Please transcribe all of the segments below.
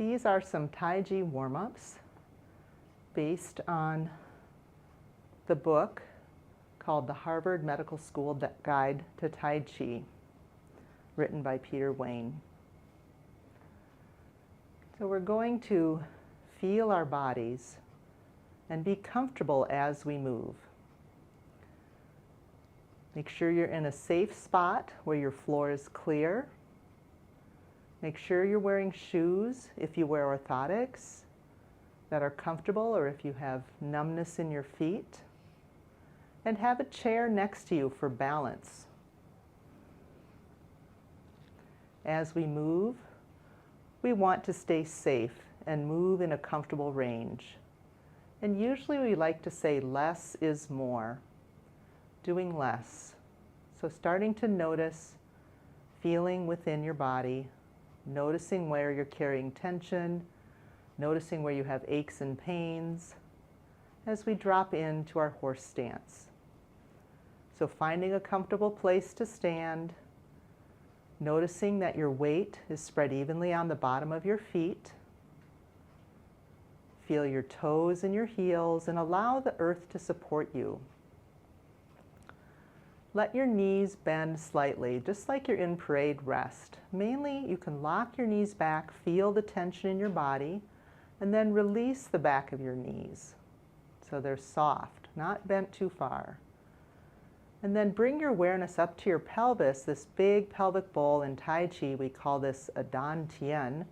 These are some Tai Chi warm-ups based on the book called The Harvard Medical School Guide to Tai Chi, written by Peter Wayne. So we're going to feel our bodies and be comfortable as we move. Make sure you're in a safe spot where your floor is clear. Make sure you're wearing shoes, if you wear orthotics, that are comfortable, or if you have numbness in your feet. And have a chair next to you for balance. As we move, we want to stay safe and move in a comfortable range. And usually we like to say less is more, doing less. So starting to notice, feeling within your body, noticing where you're carrying tension, noticing where you have aches and pains, as we drop into our horse stance. So finding a comfortable place to stand, noticing that your weight is spread evenly on the bottom of your feet. Feel your toes and your heels and allow the earth to support you. Let your knees bend slightly, just like you're in parade rest. Mainly, you can lock your knees back, feel the tension in your body, and then release the back of your knees. So they're soft, not bent too far. And then bring your awareness up to your pelvis, this big pelvic bowl. In Tai Chi, we call this a Dan Tian,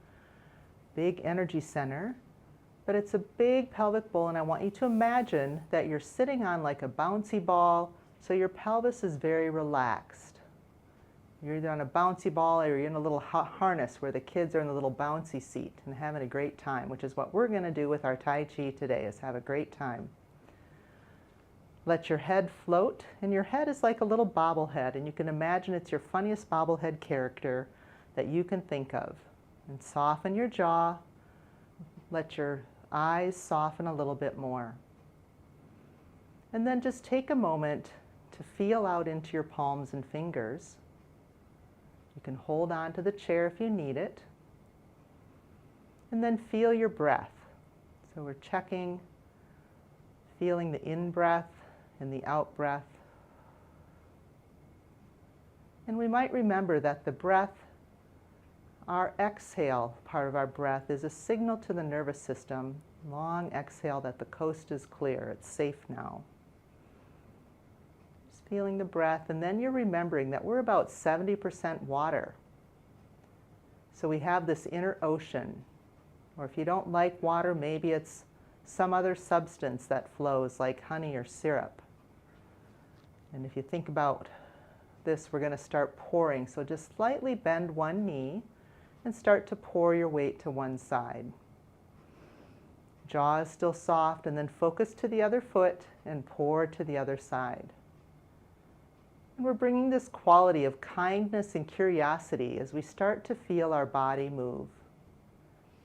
big energy center. But it's a big pelvic bowl, and I want you to imagine that you're sitting on like a bouncy ball, so your pelvis is very relaxed. You're either on a bouncy ball or you're in a little harness where the kids are in a little bouncy seat and having a great time, which is what we're going to do with our Tai Chi today, is have a great time. Let your head float, and your head is like a little bobblehead, and you can imagine it's your funniest bobblehead character that you can think of. And soften your jaw. Let your eyes soften a little bit more. And then just take a moment to feel out into your palms and fingers. You can hold on to the chair if you need it. And then feel your breath. So we're checking, feeling the in-breath and the out-breath. And we might remember that the breath, our exhale part of our breath, is a signal to the nervous system, long exhale, that the coast is clear, it's safe now. Just feeling the breath, and then you're remembering that we're about 70% water. So we have this inner ocean, or if you don't like water, maybe it's some other substance that flows like honey or syrup. And if you think about this, we're going to start pouring. So just slightly bend one knee and start to pour your weight to one side. Jaw is still soft, and then focus to the other foot and pour to the other side. And we're bringing this quality of kindness and curiosity as we start to feel our body move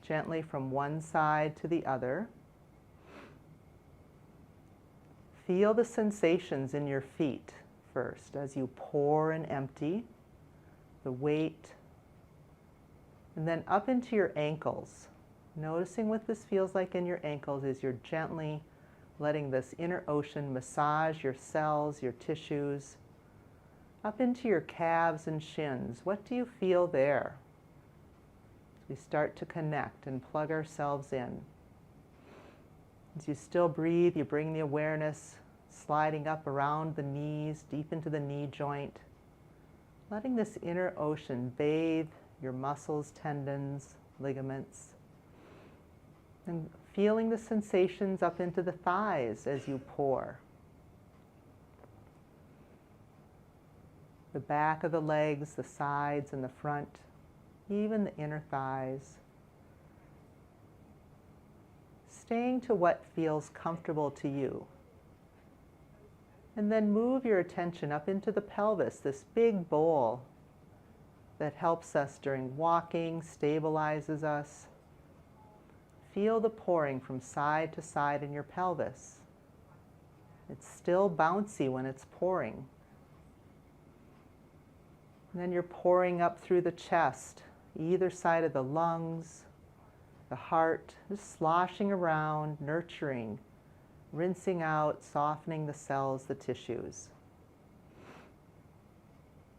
gently from one side to the other. Feel the sensations in your feet first as you pour and empty the weight, and then up into your ankles. Noticing what this feels like in your ankles as you're gently letting this inner ocean massage your cells, your tissues, up into your calves and shins. What do you feel there? As we start to connect and plug ourselves in. As you still breathe, you bring the awareness sliding up around the knees, deep into the knee joint, letting this inner ocean bathe your muscles, tendons, ligaments, and feeling the sensations up into the thighs as you pour. The back of the legs, the sides and the front, even the inner thighs. Staying to what feels comfortable to you. And then move your attention up into the pelvis, this big bowl that helps us during walking, stabilizes us. Feel the pouring from side to side in your pelvis. It's still bouncy when it's pouring. And then you're pouring up through the chest, either side of the lungs, the heart, just sloshing around, nurturing, rinsing out, softening the cells, the tissues.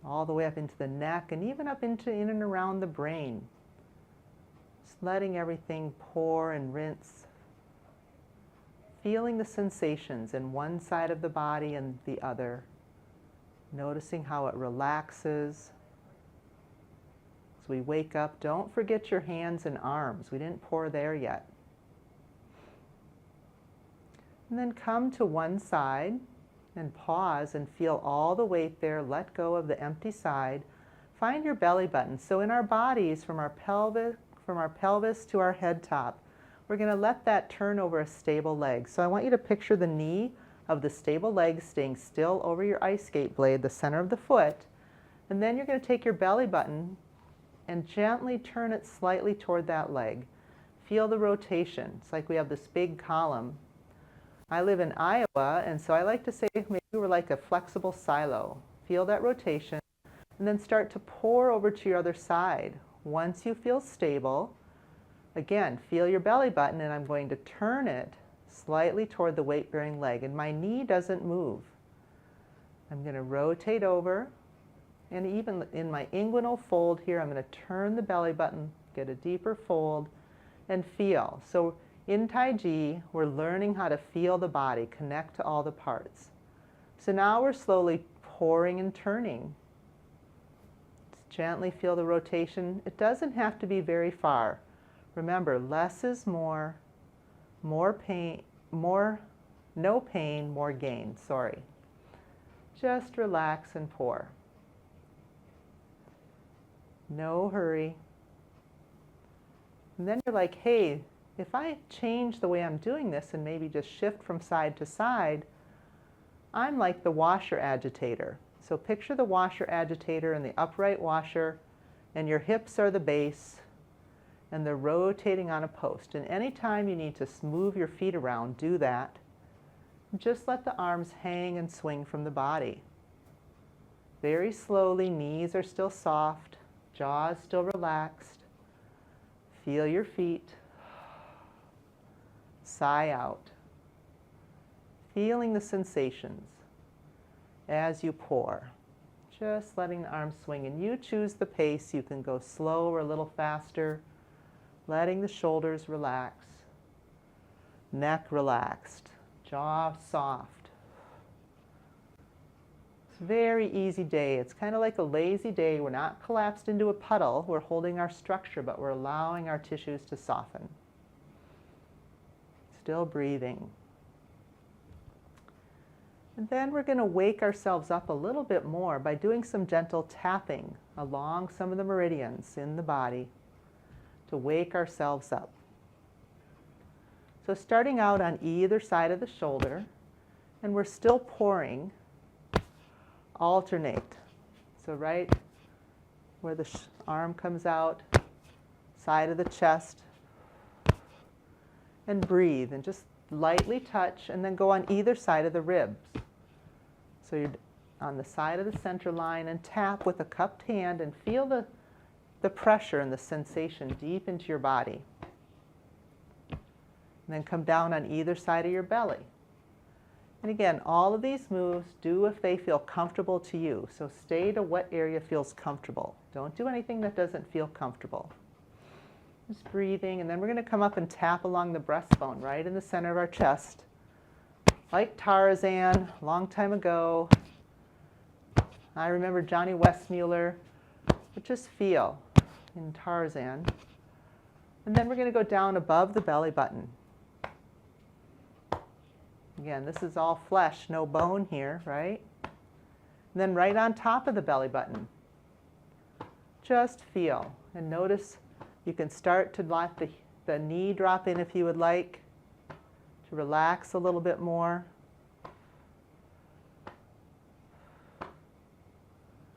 All the way up into the neck and even up into in and around the brain. Just letting everything pour and rinse. Feeling the sensations in one side of the body and the other. Noticing how it relaxes. As we wake up, don't forget your hands and arms. We didn't pour there yet. And then come to one side and pause and feel all the weight there. Let go of the empty side. Find your belly button. So in our bodies, from our pelvis to our head top, we're going to let that turn over a stable leg. So I want you to picture the knee of the stable leg staying still over your ice skate blade, the center of the foot. And then you're going to take your belly button and gently turn it slightly toward that leg. Feel the rotation. It's like we have this big column. I live in Iowa, and so I like to say maybe we're like a flexible silo. Feel that rotation, and then start to pour over to your other side. Once you feel stable, again, feel your belly button, and I'm going to turn it slightly toward the weight-bearing leg, and my knee doesn't move. I'm going to rotate over, and even in my inguinal fold here, I'm going to turn the belly button, get a deeper fold, and feel. So in Tai Chi, we're learning how to feel the body, connect to all the parts. So now we're slowly pouring and turning. Just gently feel the rotation. It doesn't have to be very far. Remember, less is more pain, no pain, more gain. Sorry. Just relax and pour. No hurry. And then you're like, hey, if I change the way I'm doing this and maybe just shift from side to side, I'm like the washer agitator. So picture the washer agitator and the upright washer, and your hips are the base, and they're rotating on a post. And anytime you need to move your feet around, do that. Just let the arms hang and swing from the body. Very slowly, knees are still soft, jaws still relaxed. Feel your feet. Sigh out. Feeling the sensations as you pour. Just letting the arms swing. And you choose the pace. You can go slow or a little faster. Letting the shoulders relax. Neck relaxed. Jaw soft. It's a very easy day. It's kind of like a lazy day. We're not collapsed into a puddle. We're holding our structure, but we're allowing our tissues to soften. Still breathing. And then we're going to wake ourselves up a little bit more by doing some gentle tapping along some of the meridians in the body to wake ourselves up. So starting out on either side of the shoulder, and we're still pouring, alternate. So right where the arm comes out, side of the chest, and breathe, and just lightly touch, and then go on either side of the ribs. So you're on the side of the center line, and tap with a cupped hand, and feel the pressure and the sensation deep into your body. And then come down on either side of your belly. And again, all of these moves, do if they feel comfortable to you. So stay to what area feels comfortable. Don't do anything that doesn't feel comfortable. Just breathing, and then we're going to come up and tap along the breastbone, right in the center of our chest. Like Tarzan, a long time ago. I remember Johnny Westmuller. But just feel in Tarzan. And then we're going to go down above the belly button. Again, this is all flesh, no bone here, right? And then right on top of the belly button. Just feel, and notice you can start to let the knee drop in if you would like, to relax a little bit more.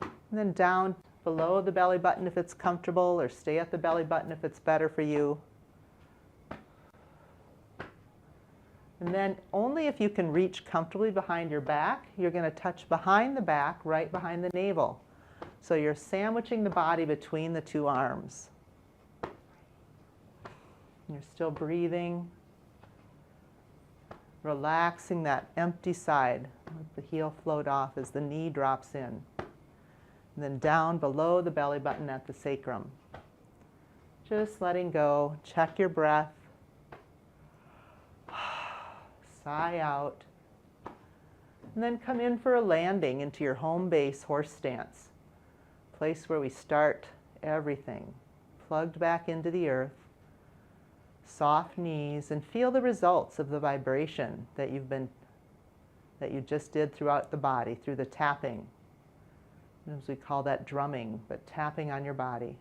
And then down below the belly button if it's comfortable, or stay at the belly button if it's better for you. And then only if you can reach comfortably behind your back, you're going to touch behind the back, right behind the navel. So you're sandwiching the body between the two arms. You're still breathing. Relaxing that empty side. Let the heel float off as the knee drops in. And then down below the belly button at the sacrum. Just letting go. Check your breath. Sigh out. And then come in for a landing into your home base horse stance. Place where we start everything. Plugged back into the earth. Soft knees, and feel the results of the vibration that you just did throughout the body, through the tapping. As we call that drumming, but tapping on your body.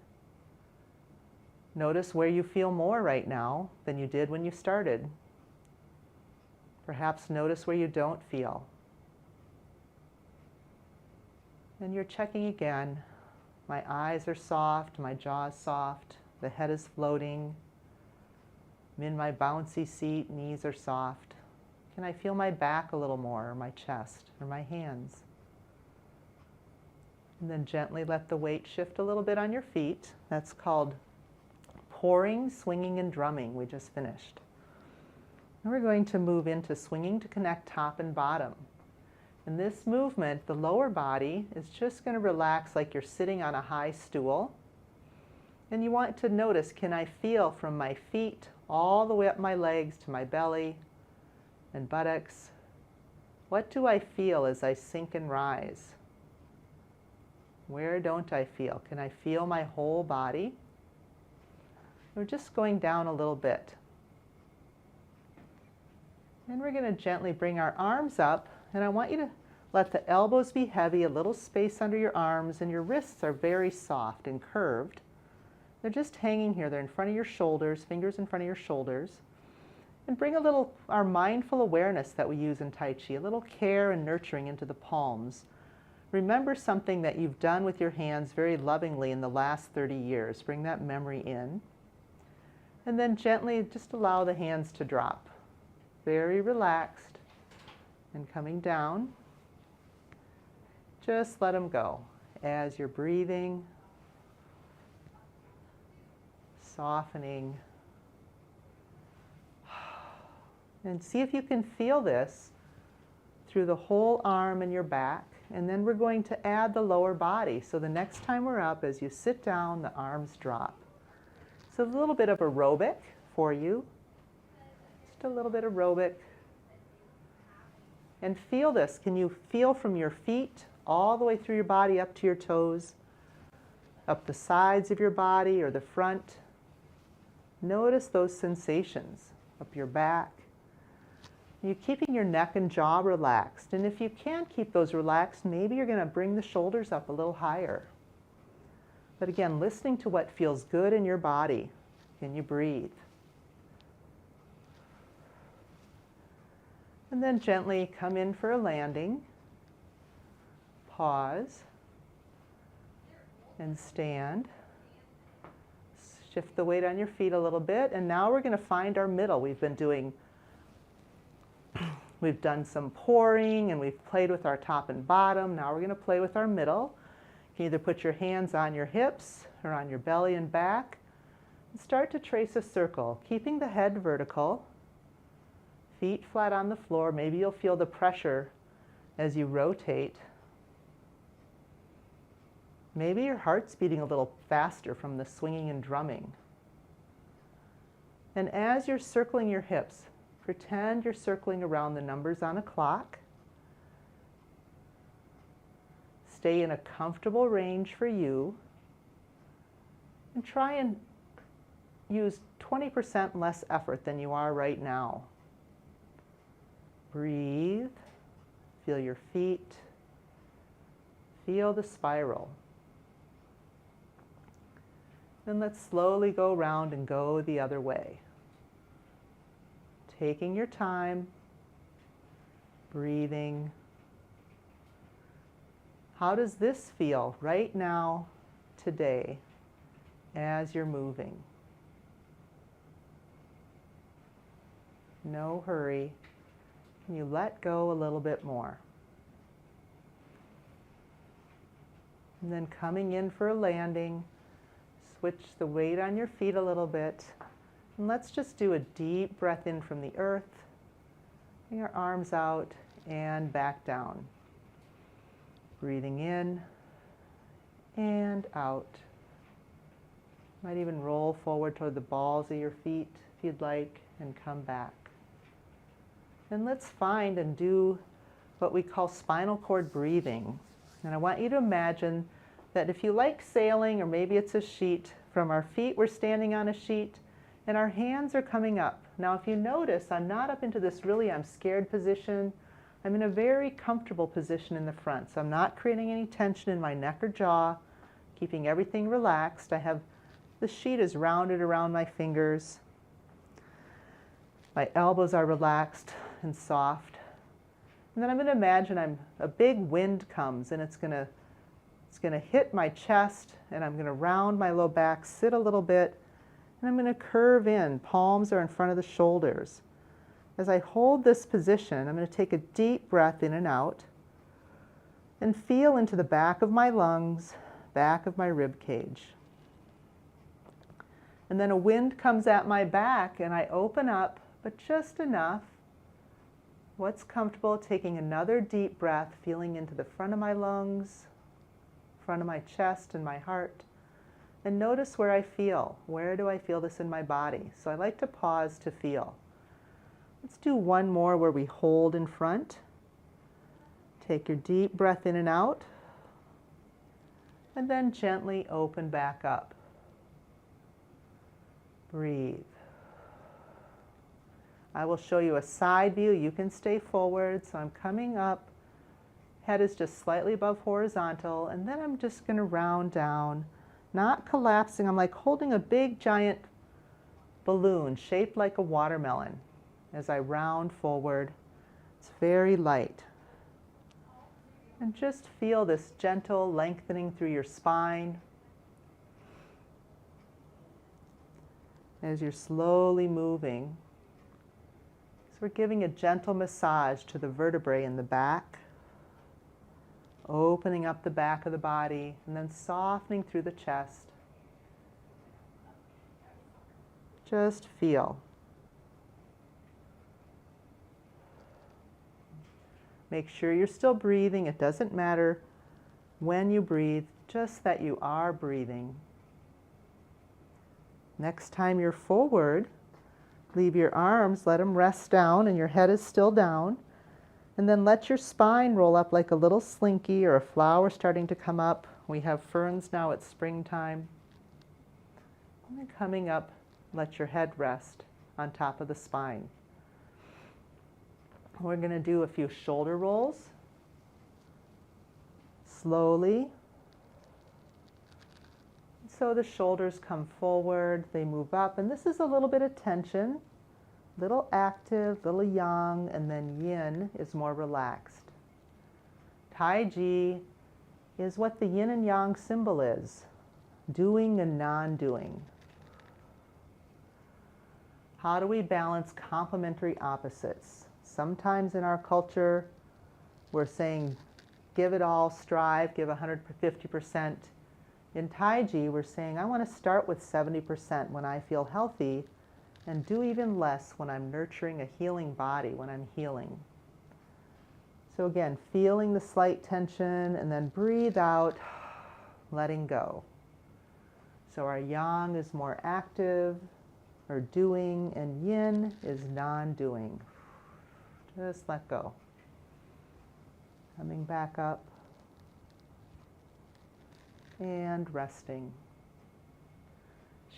Notice where you feel more right now than you did when you started. Perhaps notice where you don't feel. And you're checking again. My eyes are soft, my jaw is soft, the head is floating. I'm in my bouncy seat, knees are soft. Can I feel my back a little more, or my chest, or my hands? And then gently let the weight shift a little bit on your feet. That's called pouring, swinging, and drumming. We just finished. And we're going to move into swinging to connect top and bottom. In this movement, the lower body is just going to relax like you're sitting on a high stool. And you want to notice, can I feel from my feet all the way up my legs to my belly and buttocks? What do I feel as I sink and rise? Where don't I feel? Can I feel my whole body? We're just going down a little bit. And we're going to gently bring our arms up, and I want you to let the elbows be heavy, a little space under your arms, and your wrists are very soft and curved. They're just hanging here. They're in front of your shoulders, fingers in front of your shoulders. And bring a little, our mindful awareness that we use in Tai Chi, a little care and nurturing into the palms. Remember something that you've done with your hands very lovingly in the last 30 years. Bring that memory in. And then gently just allow the hands to drop. Very relaxed. And coming down. Just let them go as you're breathing. Softening. And see if you can feel this through the whole arm and your back. And then we're going to add the lower body. So the next time we're up, as you sit down, the arms drop. So a little bit of aerobic for you. Just a little bit aerobic. And feel this. Can you feel from your feet all the way through your body up to your toes? Up the sides of your body or the front? Notice those sensations up your back. You're keeping your neck and jaw relaxed. And if you can't keep those relaxed, maybe you're going to bring the shoulders up a little higher. But again, listening to what feels good in your body. Can you breathe? And then gently come in for a landing. Pause. And stand. Shift the weight on your feet a little bit. And now we're going to find our middle. We've done some pouring and we've played with our top and bottom. Now we're going to play with our middle. You can either put your hands on your hips or on your belly and back. And start to trace a circle, keeping the head vertical. Feet flat on the floor. Maybe you'll feel the pressure as you rotate. Maybe your heart's beating a little faster from the swinging and drumming. And as you're circling your hips, pretend you're circling around the numbers on a clock. Stay in a comfortable range for you. And try and use 20% less effort than you are right now. Breathe. Feel your feet. Feel the spiral. Then let's slowly go around and go the other way. Taking your time, breathing. How does this feel right now, today, as you're moving? No hurry. Can you let go a little bit more? And then coming in for a landing, switch the weight on your feet a little bit And let's just do a deep breath in from the earth. Bring our arms out and back down. Breathing in and out. Might even roll forward toward the balls of your feet if you'd like, and come back. And let's find and do what we call spinal cord breathing. And I want you to imagine that if you like sailing, or maybe it's a sheet, from our feet we're standing on a sheet and our hands are coming up. Now if you notice, I'm not up into this really I'm scared position. I'm in a very comfortable position in the front. So I'm not creating any tension in my neck or jaw, keeping everything relaxed. The sheet is rounded around my fingers. My elbows are relaxed and soft. And then I'm going to imagine a big wind comes and it's going to hit my chest, and I'm going to round my low back, sit a little bit, and I'm going to curve in. Palms are in front of the shoulders. As I hold this position, I'm going to take a deep breath in and out and feel into the back of my lungs, back of my rib cage. And then a wind comes at my back and I open up, but just enough. What's comfortable, taking another deep breath, feeling into the front of my lungs, front of my chest and my heart. And notice where I feel. Where do I feel this in my body? So I like to pause to feel. Let's do one more where we hold in front. Take your deep breath in and out. And then gently open back up. Breathe. I will show you a side view. You can stay forward. So I'm coming up. Head is just slightly above horizontal. And then I'm just going to round down, not collapsing. I'm like holding a big giant balloon shaped like a watermelon as I round forward. It's very light. And just feel this gentle lengthening through your spine as you're slowly moving. So we're giving a gentle massage to the vertebrae in the back, opening up the back of the body, and then softening through the chest. Just feel. Make sure you're still breathing. It doesn't matter when you breathe, just that you are breathing. Next time you're forward, leave your arms, let them rest down, and your head is still down. And then let your spine roll up like a little slinky or a flower starting to come up. We have ferns now, it's springtime. And then coming up, let your head rest on top of the spine. We're going to do a few shoulder rolls. Slowly. So the shoulders come forward, they move up, and this is a little bit of tension. Little active, little yang, and then yin is more relaxed. Tai Chi is what the yin and yang symbol is, doing and non-doing. How do we balance complementary opposites? Sometimes in our culture, we're saying, give it all, strive, give 150%. In Tai Chi, we're saying, I want to start with 70% when I feel healthy, and do even less when I'm nurturing a healing body, when I'm healing. So again, feeling the slight tension, and then breathe out, letting go. So our yang is more active, or doing, and yin is non-doing. Just let go. Coming back up. And resting.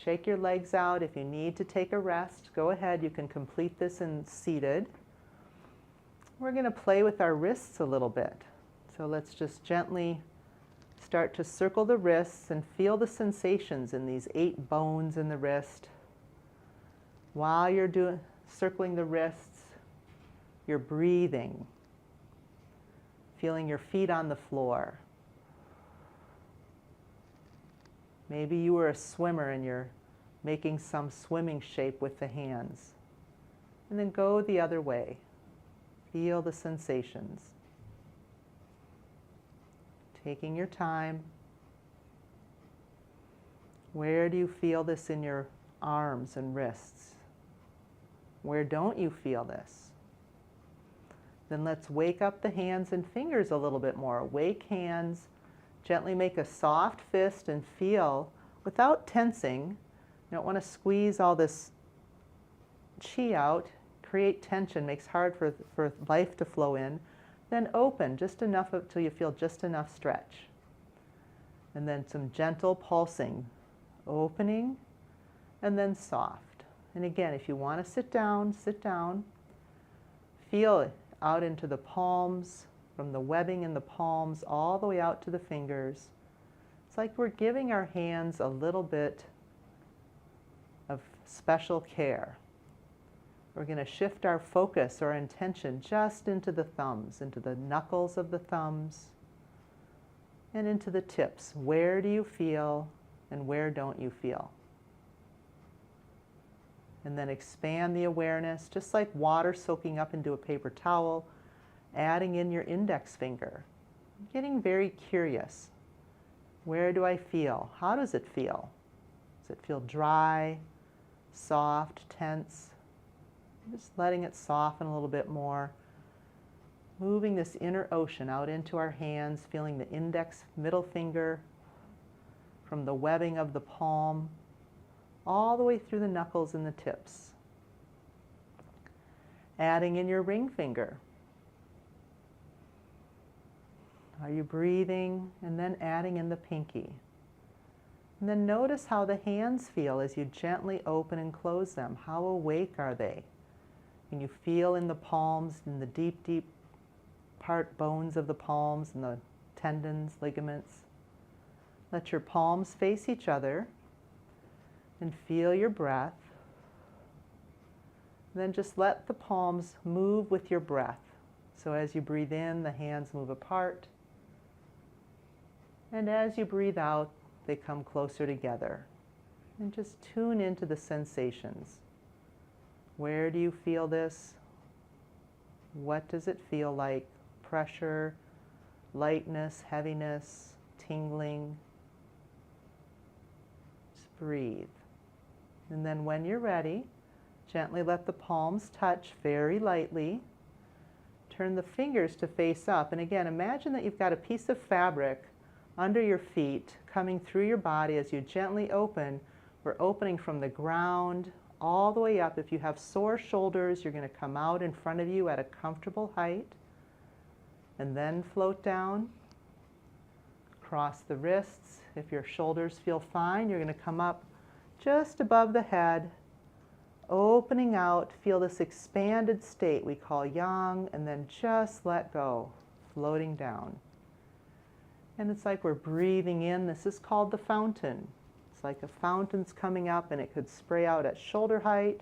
Shake your legs out. If you need to take a rest, go ahead. You can complete this in seated. We're going to play with our wrists a little bit. So let's just gently start to circle the wrists and feel the sensations in these 8 bones in the wrist. While you're circling the wrists, you're breathing, feeling your feet on the floor. Maybe you were a swimmer and you're making some swimming shape with the hands. And then go the other way. Feel the sensations. Taking your time. Where do you feel this in your arms and wrists? Where don't you feel this? Then let's wake up the hands and fingers a little bit more. Wake hands, gently make a soft fist and feel without tensing. You don't want to squeeze all this chi out, create tension, makes it hard for life to flow in. Then open just enough until you feel just enough stretch. And then some gentle pulsing, opening, and then soft. And again, if you want to sit down, sit down. Feel it out into the palms, from the webbing in the palms all the way out to the fingers. It's like we're giving our hands a little bit of special care. We're going to shift our focus or intention just into the thumbs, into the knuckles of the thumbs, and into the tips. Where do you feel and where don't you feel? And then expand the awareness, just like water soaking up into a paper towel, adding in your index finger. Getting very curious. Where do I feel? How does it feel? Does it feel dry, soft, tense? Just letting it soften a little bit more. Moving this inner ocean out into our hands, feeling the index middle finger from the webbing of the palm all the way through the knuckles and the tips. Adding in your ring finger. Are you breathing? And then adding in the pinky. And then notice how the hands feel as you gently open and close them. How awake are they? Can you feel in the palms, in the deep, deep bones of the palms and the tendons, ligaments? Let your palms face each other and feel your breath. Then just let the palms move with your breath. So as you breathe in, the hands move apart. And as you breathe out, they come closer together. And just tune into the sensations. Where do you feel this? What does it feel like? Pressure, lightness, heaviness, tingling. Just breathe. And then when you're ready, gently let the palms touch very lightly. Turn the fingers to face up. And again, imagine that you've got a piece of fabric under your feet coming through your body as you gently open. We're opening from the ground all the way up. If you have sore shoulders, you're going to come out in front of you at a comfortable height. And then float down. Cross the wrists. If your shoulders feel fine, you're going to come up just above the head, opening out. Feel this expanded state we call yang, and then just let go, floating down. And it's like we're breathing in. This is called the fountain. It's like a fountain's coming up, and it could spray out at shoulder height,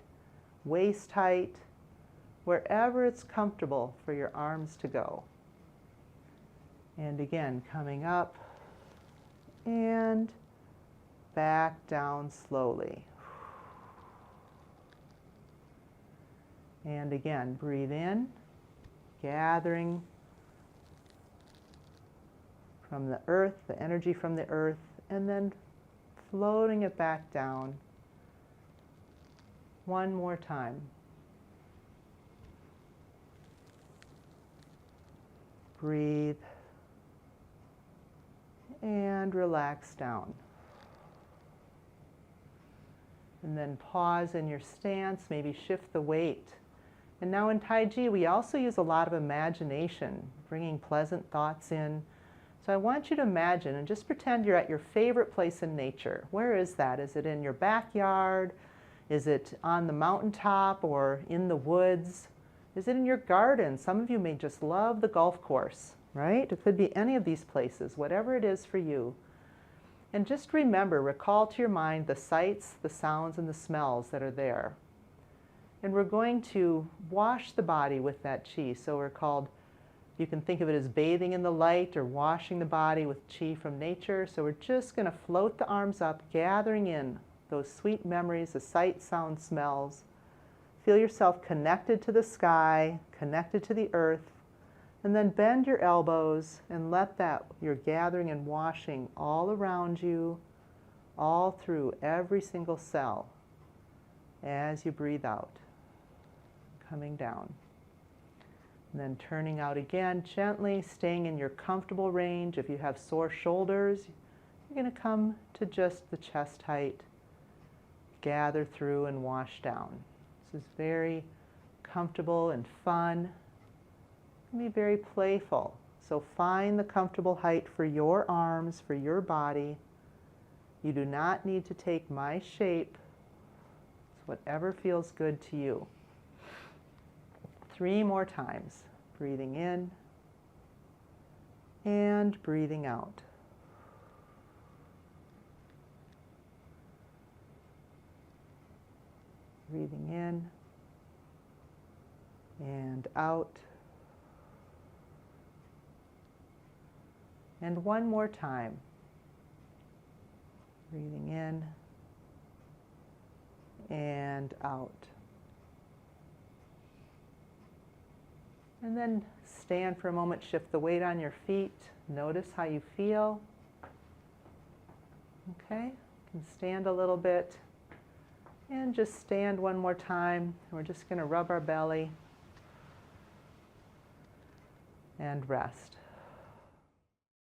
waist height, wherever it's comfortable for your arms to go. And again, coming up and back down slowly. And again, breathe in, gathering from the earth, the energy from the earth, and then floating it back down. One more time. Breathe and relax down. And then pause in your stance, maybe shift the weight. And now in Tai Chi, we also use a lot of imagination, bringing pleasant thoughts in. So I want you to imagine and just pretend you're at your favorite place in nature. Where is that? Is it in your backyard? Is it on the mountaintop or in the woods? Is it in your garden? Some of you may just love the golf course, right? It could be any of these places, whatever it is for you. And just remember, recall to your mind the sights, the sounds, and the smells that are there. And we're going to wash the body with that chi. So we're called, you can think of it as bathing in the light or washing the body with chi from nature. So we're just going to float the arms up, gathering in those sweet memories, the sight, sound, smells. Feel yourself connected to the sky, connected to the earth. And then bend your elbows and let that, you're gathering and washing all around you, all through every single cell as you breathe out. coming down. And then turning out again, gently staying in your comfortable range. If you have sore shoulders, you're going to come to just the chest height, gather through and wash down. This is very comfortable and fun. Be very playful. So find the comfortable height for your arms, for your body. You do not need to take my shape. It's whatever feels good to you. 3 more times. Breathing in and breathing out. Breathing in and out. And 1 more time. Breathing in and out. And then stand for a moment, shift the weight on your feet. Notice how you feel. Okay, you can stand a little bit. And just stand 1 more time. We're just going to rub our belly and rest.